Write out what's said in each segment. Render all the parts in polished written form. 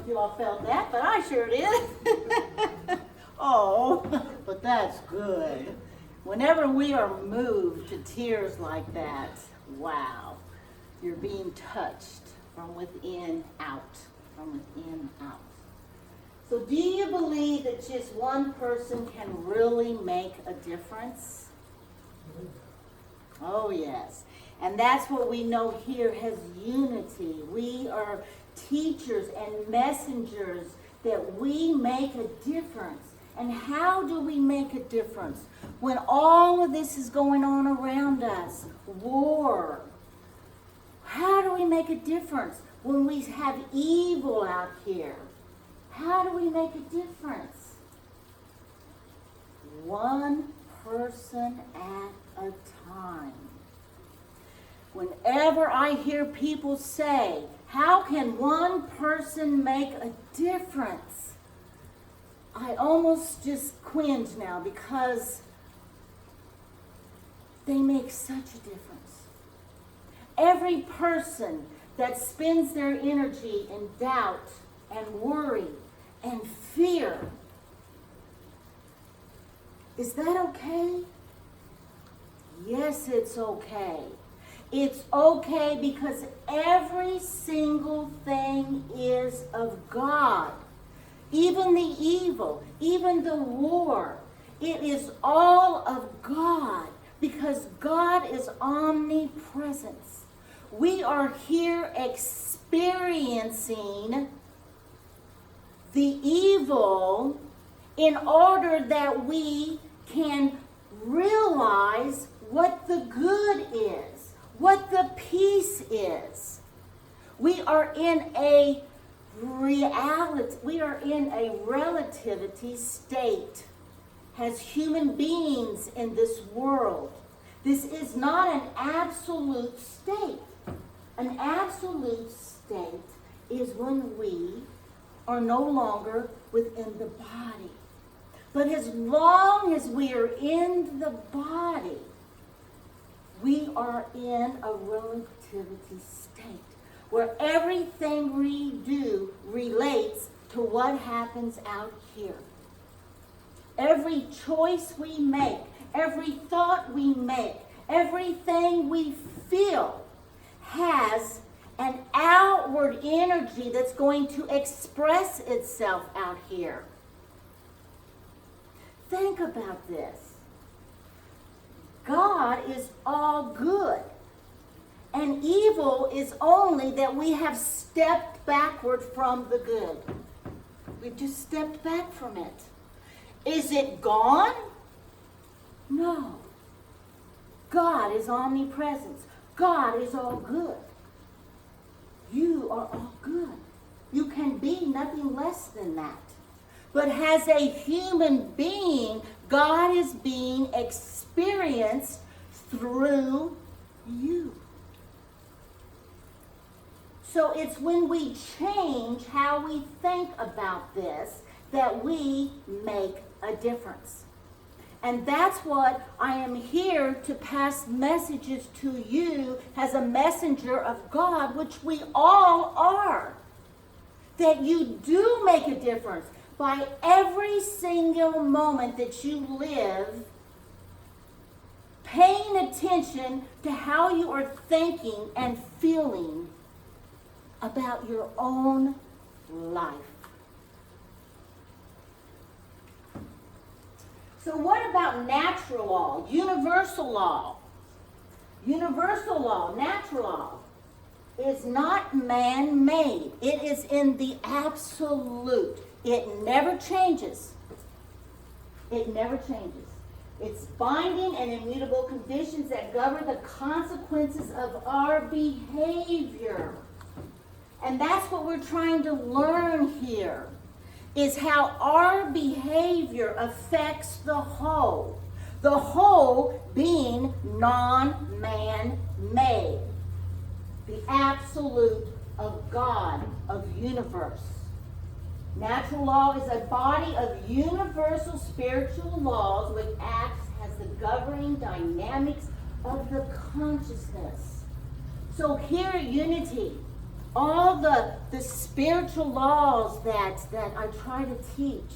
you all felt that, but I sure did. Oh, but that's good. Whenever we are moved to tears like that, wow, you're being touched from within out, from within out. So do you believe that just one person can really make a difference? Oh, yes. And that's what we know here as unity. We are teachers and messengers that we make a difference. And how do we make a difference? When all of this is going on around us, war. How do we make a difference when we have evil out here? How do we make a difference? One person at a time. Whenever I hear people say, how can one person make a difference? I almost just cringe now because they make such a difference. Every person that spends their energy in doubt and worry and fear, is that okay? Yes, it's okay. It's okay because every single thing is of God. Even the evil, even the war, it is all of God because God is omnipresent. We are here experiencing the evil in order that we can realize what the good is, what the peace is. We are in a reality, we are in a relativity state as human beings in this world. This is not an absolute state. An absolute state is when we are no longer within the body. But as long as we are in the body, we are in a relativity state where everything we do relates to what happens out here. Every choice we make, every thought we make, everything we feel has an outward energy that's going to express itself out here. Think about this. God is all good. And evil is only that we have stepped backward from the good. We've just stepped back from it. Is it gone? No. God is omnipresent. God is all good. You are all good. You can be nothing less than that. But as a human being, God is being experienced through you. So it's when we change how we think about this that we make a difference. And that's what I am here to pass messages to you as a messenger of God, which we all are. That you do make a difference by every single moment that you live, paying attention to how you are thinking and feeling about your own life. So what about natural law, universal law? Universal law, natural law, is not man-made. It is in the absolute. It never changes. It never changes. It's binding and immutable conditions that govern the consequences of our behavior. And that's what we're trying to learn here, is how our behavior affects the whole being non-man-made, the absolute of God, of universe. Natural law is a body of universal spiritual laws which acts as the governing dynamics of the consciousness. So here at Unity, all the spiritual laws that I try to teach,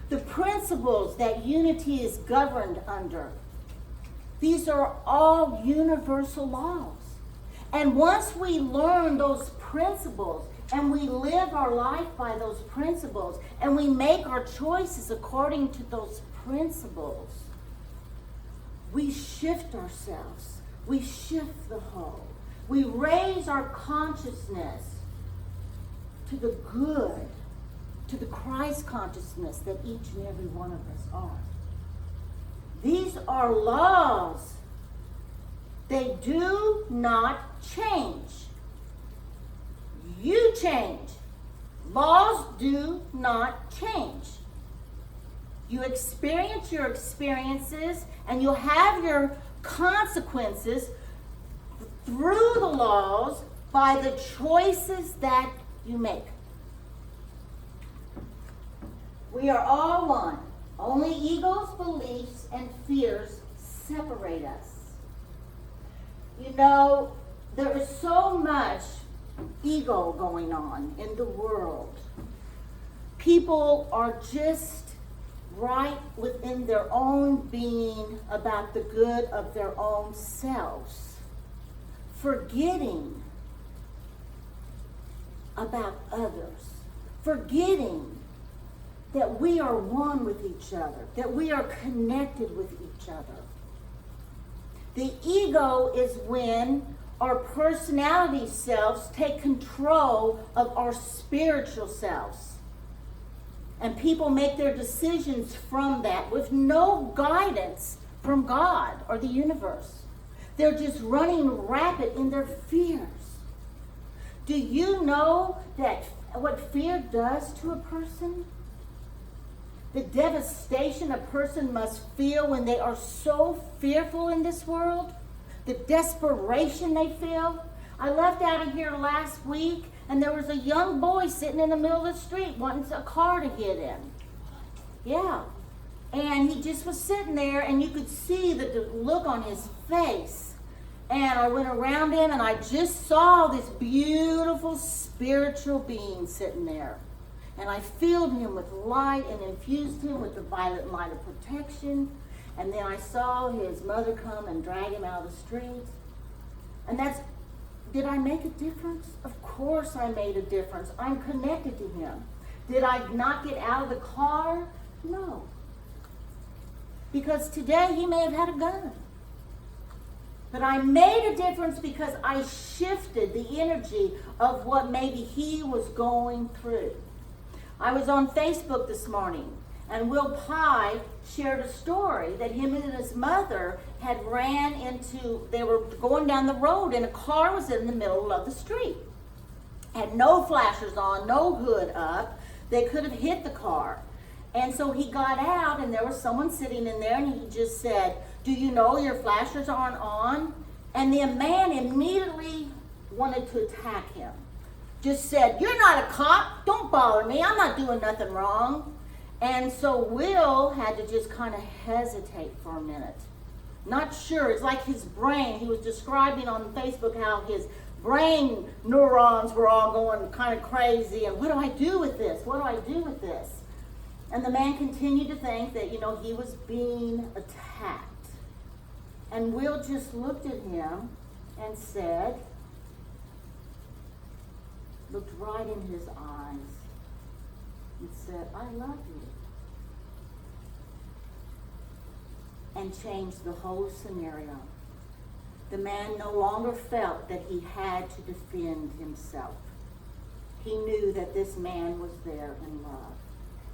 the principles that unity is governed under, these are all universal laws. And once we learn those principles and we live our life by those principles and we make our choices according to those principles, we shift ourselves. We shift the whole. We raise our consciousness to the good, to the Christ consciousness that each and every one of us are. These are laws. They do not change. You change. Laws do not change. You experience your experiences and you'll have your consequences through the laws by the choices that you make. We are all one. Only egos, beliefs, and fears separate us. You know, there is so much ego going on in the world. People are just right within their own being about the good of their own selves, forgetting about others, forgetting that we are one with each other, that we are connected with each other. The ego is when our personality selves take control of our spiritual selves. And people make their decisions from that with no guidance from God or the universe. They're just running rapid in their fears. Do you know that what fear does to a person? The devastation a person must feel when they are so fearful in this world. The desperation they feel. I left out of here last week and there was a young boy sitting in the middle of the street wanting a car to get in. Yeah. And he just was sitting there and you could see the look on his face. And I went around him and I just saw this beautiful spiritual being sitting there. And I filled him with light and infused him with the violet light of protection. And then I saw his mother come and drag him out of the street. And did I make a difference? Of course I made a difference. I'm connected to him. Did I not get out of the car? No. Because today he may have had a gun. But I made a difference because I shifted the energy of what maybe he was going through. I was on Facebook this morning, and Will Pye shared a story that him and his mother had ran into, they were going down the road, and a car was in the middle of the street. Had no flashers on, no hood up. They could have hit the car. And so he got out, and there was someone sitting in there, and he just said, "Do you know your flashers aren't on?" And the man immediately wanted to attack him. Just said, "You're not a cop. Don't bother me. I'm not doing nothing wrong." And so Will had to just kind of hesitate for a minute. Not sure. It's like his brain. He was describing on Facebook how his brain neurons were all going kind of crazy. And what do I do with this? What do I do with this? And the man continued to think that, he was being attacked. And Will just looked at him and said, looked right in his eyes and said, "I love you." And changed the whole scenario. The man no longer felt that he had to defend himself. He knew that this man was there in love.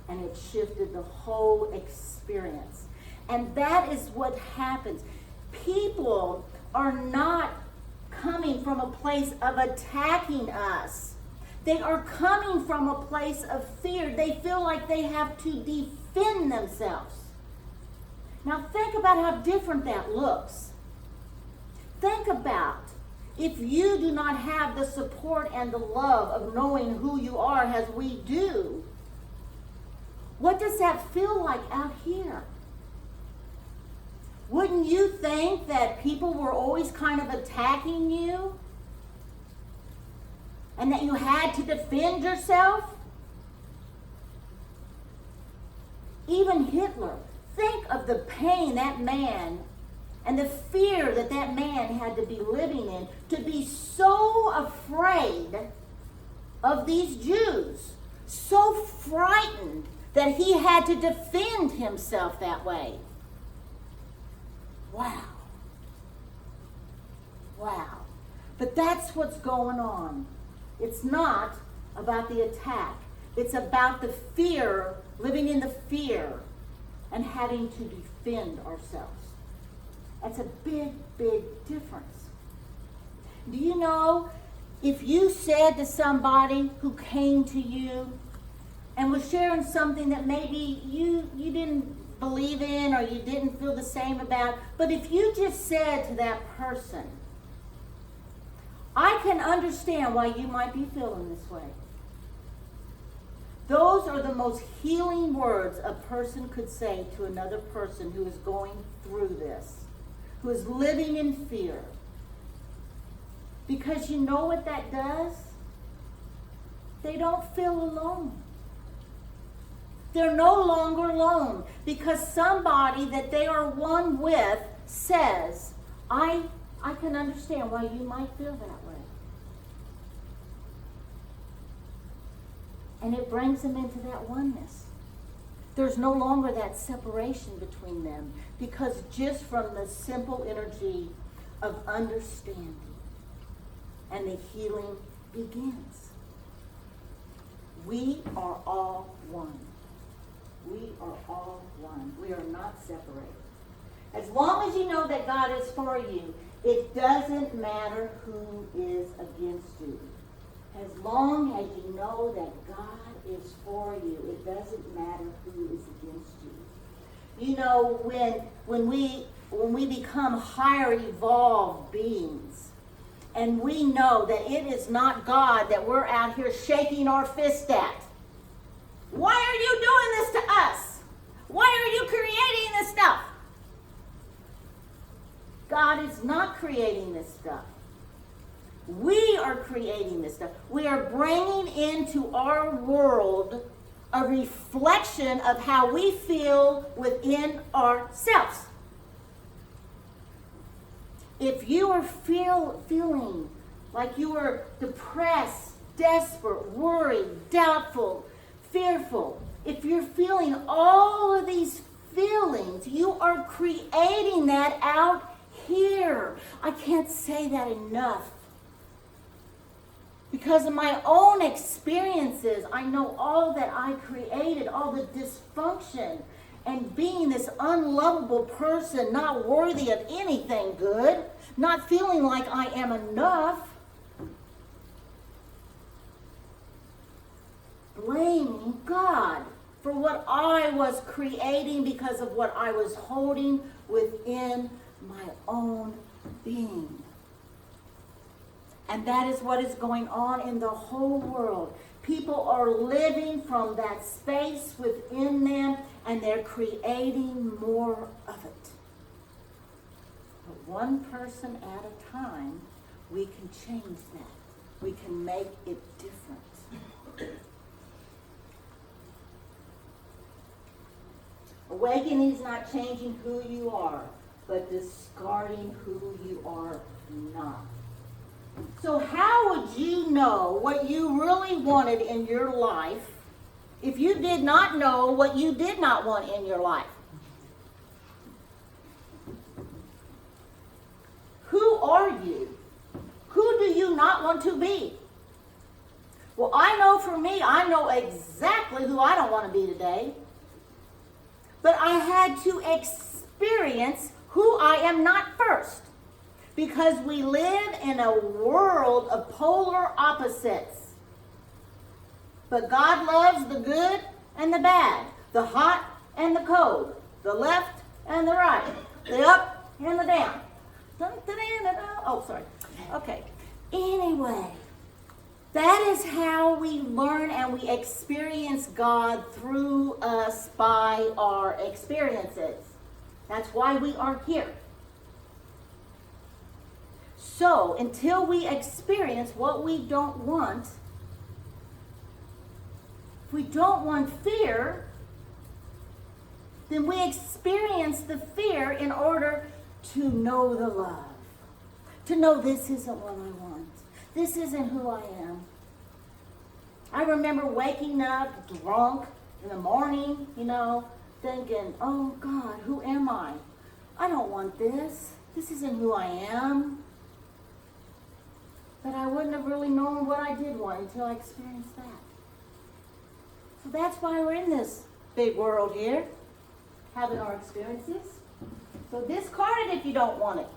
And it shifted the whole experience. And that is what happens. People are not coming from a place of attacking us. They are coming from a place of fear. They feel like they have to defend themselves. Now think about how different that looks. Think about if you do not have the support and the love of knowing who you are as we do. What does that feel like out here? Wouldn't you think that people were always kind of attacking you? and that you had to defend yourself? Even Hitler, think of the pain that man and the fear that that man had to be living in, to be so afraid of these Jews, so frightened that he had to defend himself that way. Wow. Wow. But that's what's going on. It's not about the attack. It's about the fear, living in the fear, and having to defend ourselves. That's a big, big difference. Do you know, if you said to somebody who came to you and was sharing something that maybe you didn't believe in or you didn't feel the same about, but if you just said to that person, I can understand why you might be feeling this way. Those are the most healing words a person could say to another person who is going through this, who is living in fear. Because you know what that does? They don't feel alone. They're no longer alone because somebody that they are one with says, I can understand why you might feel that way. And it brings them into that oneness. There's no longer that separation between them because just from the simple energy of understanding, and the healing begins. We are all one. We are all one. We are not separated. As long as you know that God is for you, it doesn't matter who is against you. As long as you know that God is for you, it doesn't matter who is against you. You know, when we become higher evolved beings, and we know that it is not God that we're out here shaking our fist at. Why are you doing this to us? Why are you creating this stuff? God is not creating this stuff. We are creating this stuff. We are bringing into our world a reflection of how we feel within ourselves. If you are feeling like you are depressed, desperate, worried, doubtful, fearful, if you're feeling all of these feelings, you are creating that out here. I can't say that enough. Because of my own experiences, I know all that I created, all the dysfunction, and being this unlovable person, not worthy of anything good, not feeling like I am enough, blaming God for what I was creating because of what I was holding within my own being. And that is what is going on in the whole world. People are living from that space within them, and they're creating more of it. But one person at a time, we can change that. We can make it different. Awakening is not changing who you are, but discarding who you are not. So how would you know what you really wanted in your life if you did not know what you did not want in your life? Who are you? Who do you not want to be? Well, I know for me, I know exactly who I don't want to be today. But I had to experience who I am not first. Because we live in a world of polar opposites. But God loves the good and the bad, the hot and the cold, the left and the right, the up and the down. Oh, sorry. Okay. Anyway, that is how we learn and we experience God through us by our experiences. That's why we are here. So, until we experience what we don't want, if we don't want fear, then we experience the fear in order to know the love. To know this isn't what I want. This isn't who I am. I remember waking up drunk in the morning, thinking, oh God, who am I? I don't want this. This isn't who I am. But I wouldn't have really known what I did want until I experienced that. So that's why we're in this big world here, having our experiences. So discard it if you don't want it.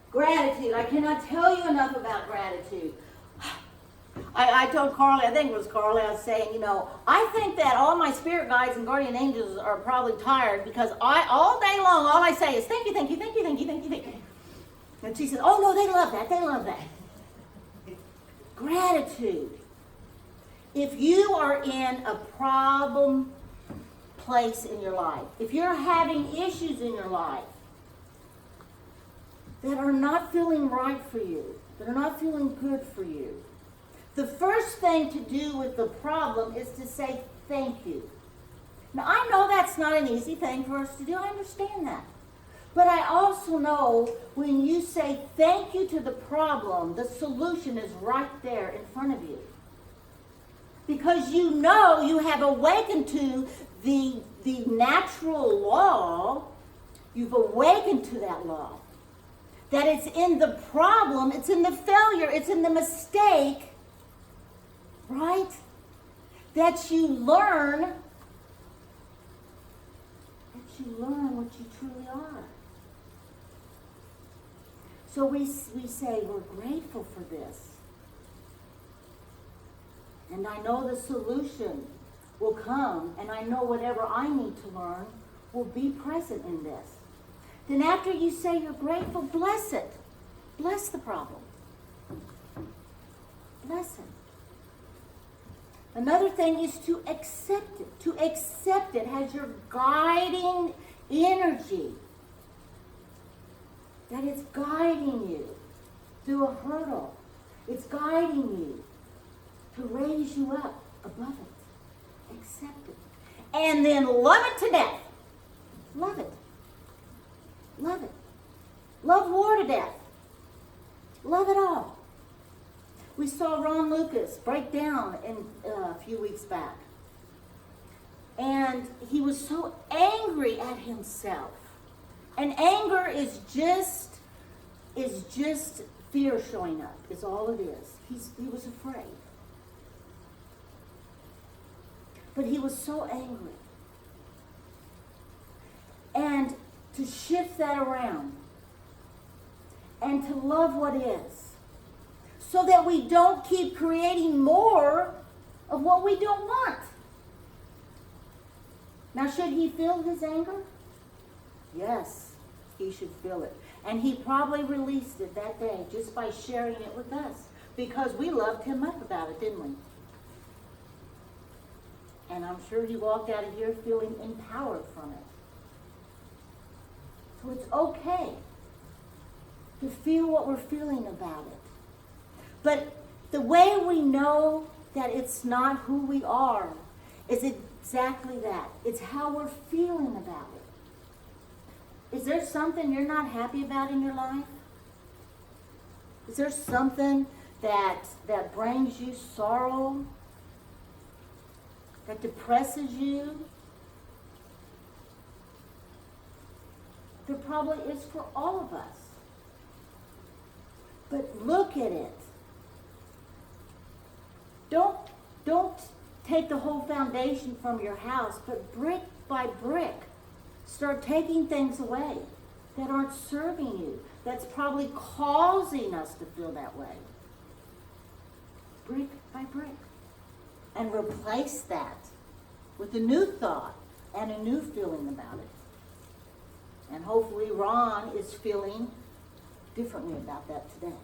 Gratitude. I cannot tell you enough about gratitude. I told Carly, I think it was Carly, I was saying, I think that all my spirit guides and guardian angels are probably tired because all day long, all I say is thank you, thank you, thank you, thank you, thank you, thank you. And she said, oh no, they love that, they love that. Gratitude. If you are in a problem place in your life, if you're having issues in your life that are not feeling right for you, that are not feeling good for you, the first thing to do with the problem is to say thank you. Now, I know that's not an easy thing for us to do. I understand that. But I also know when you say thank you to the problem, the solution is right there in front of you. Because you know you have awakened to the natural law. You've awakened to that law. That it's in the problem, it's in the failure, it's in the mistake, right? That you learn what you truly are. So we say we're grateful for this. And I know the solution will come, and I know whatever I need to learn will be present in this. Then after you say you're grateful, bless it. Bless the problem. Bless it. Another thing is to accept it. To accept it as your guiding energy. That it's guiding you through a hurdle. It's guiding you to raise you up above it. Accept it. And then love it to death. Love it. Love it. Love war to death. Love it all. We saw Ron Lucas break down a few weeks back. And he was so angry at himself. And anger is just fear showing up, is all it is. He was afraid. But he was so angry. And to shift that around and to love what is, so that we don't keep creating more of what we don't want. Now, should he feel his anger? Yes, he should feel it. And he probably released it that day just by sharing it with us, because we loved him up about it, didn't we? And I'm sure he walked out of here feeling empowered from it. So it's okay to feel what we're feeling about it. But the way we know that it's not who we are is exactly that. It's how we're feeling about it. Is there something you're not happy about in your life? Is there something that brings you sorrow? That depresses you? There probably is for all of us. But look at it. Don't take the whole foundation from your house, but brick by brick, start taking things away that aren't serving you, that's probably causing us to feel that way. Brick by brick. And replace that with a new thought and a new feeling about it. And hopefully Ron is feeling differently about that today.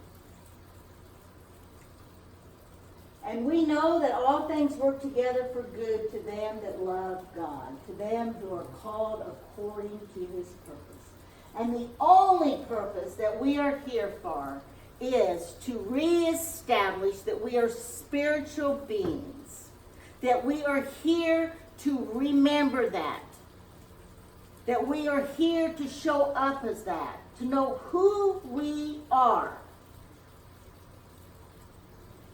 And we know that all things work together for good to them that love God, to them who are called according to his purpose. And the only purpose that we are here for is to reestablish that we are spiritual beings. That we are here to remember that. That we are here to show up as that. To know who we are.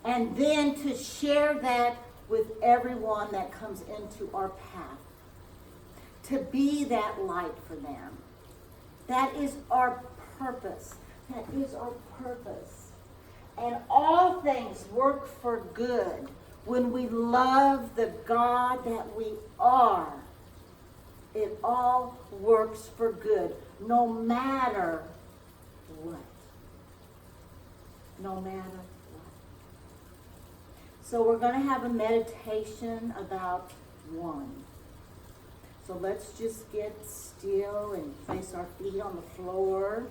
And then to share that with everyone that comes into our path. To be that light for them. That is our purpose. That is our purpose. And all things work for good when we love the God that we are. It all works for good, no matter what. No matter what. So we're going to have a meditation about one. So let's just get still and place our feet on the floor.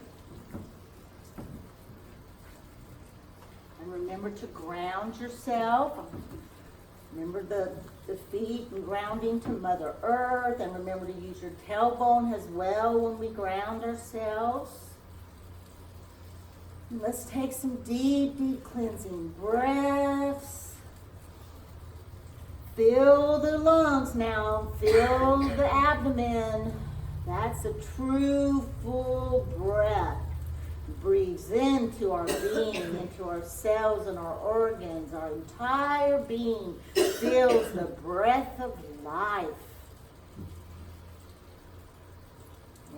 And remember to ground yourself. Remember the feet and grounding to Mother Earth. And remember to use your tailbone as well when we ground ourselves. And let's take some deep, deep cleansing breaths. Fill the lungs now. Fill the abdomen. That's a true full breath. Breathes into our being, into our cells and our organs. Our entire being feels the breath of life.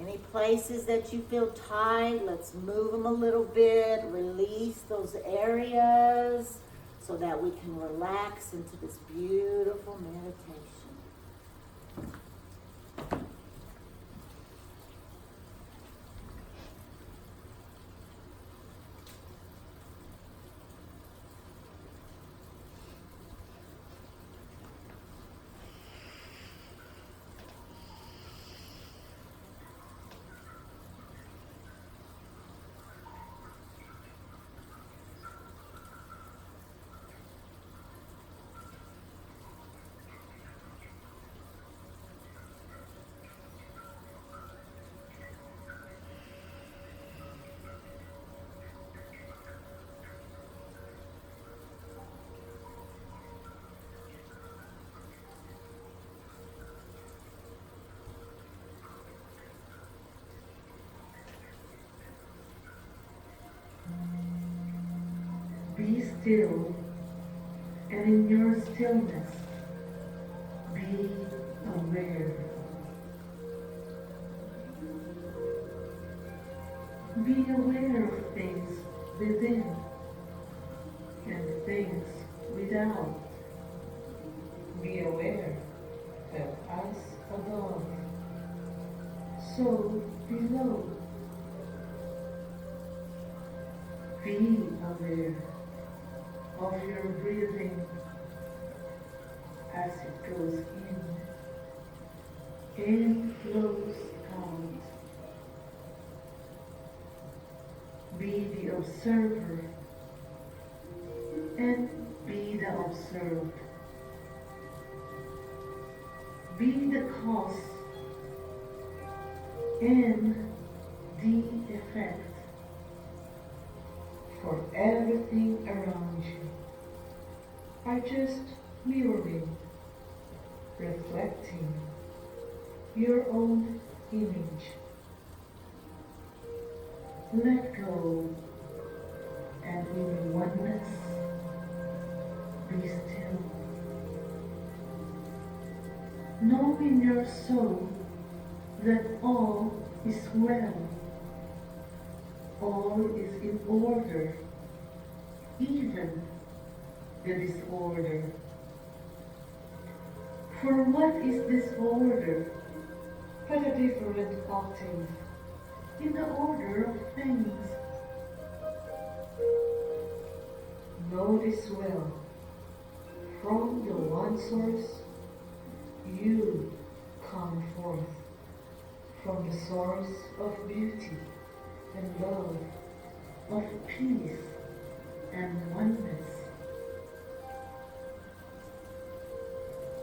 Any places that you feel tight, let's move them a little bit. Release those areas so that we can relax into this beautiful meditation. Be still, and in your stillness, be aware. Be aware of things within and things without. Be aware that as above, so below. Be aware of your breathing as it goes in flows out. Be the observer and be the observed. Be the cause and the effect for everything around you. Are just mirroring, reflecting your own image. Let go and in oneness be still. Know in your soul that all is well. All is in order, even the disorder. For what is disorder but a different octave in the order of things? Know this well. From the one source, you come forth. From the source of beauty and love, of peace and oneness.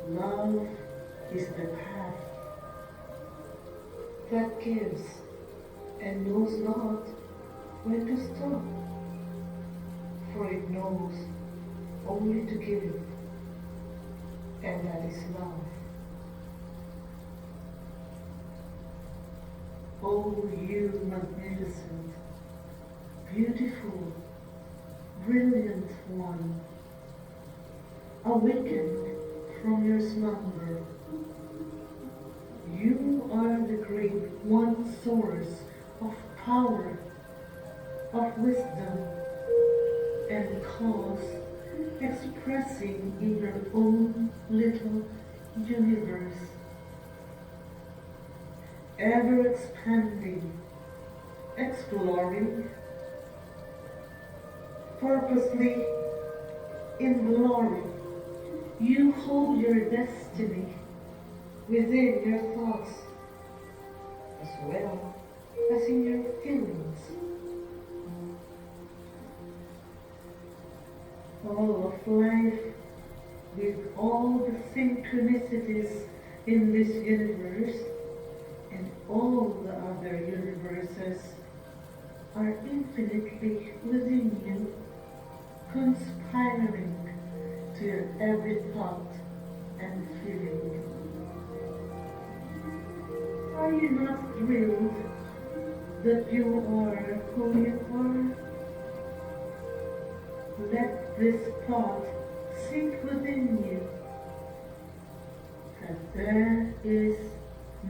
Love is the path that gives and knows not when to stop, for it knows only to give, and that is love. Oh, you magnificent, beautiful, brilliant one, awakened from your slumber. You are the great one source of power, of wisdom, and cause expressing in your own little universe, ever expanding, exploring, purposely in glory. You hold your destiny within your thoughts as well as in your feelings. All of life, with all the synchronicities in this universe and all the other universes, are infinitely within you, conspiring to your every thought and feeling. Are you not thrilled that you are who you are? Let this thought sink within you, that there is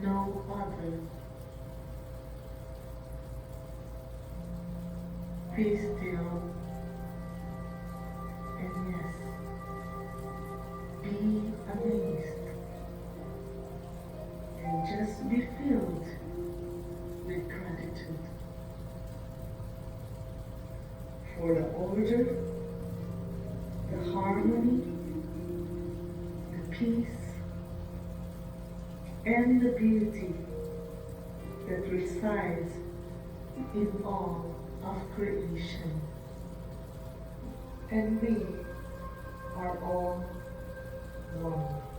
no other. Be still, and yes, be amazed, and just be filled with gratitude for the order, the harmony, the peace, and the beauty that resides in all of creation. And we are all one.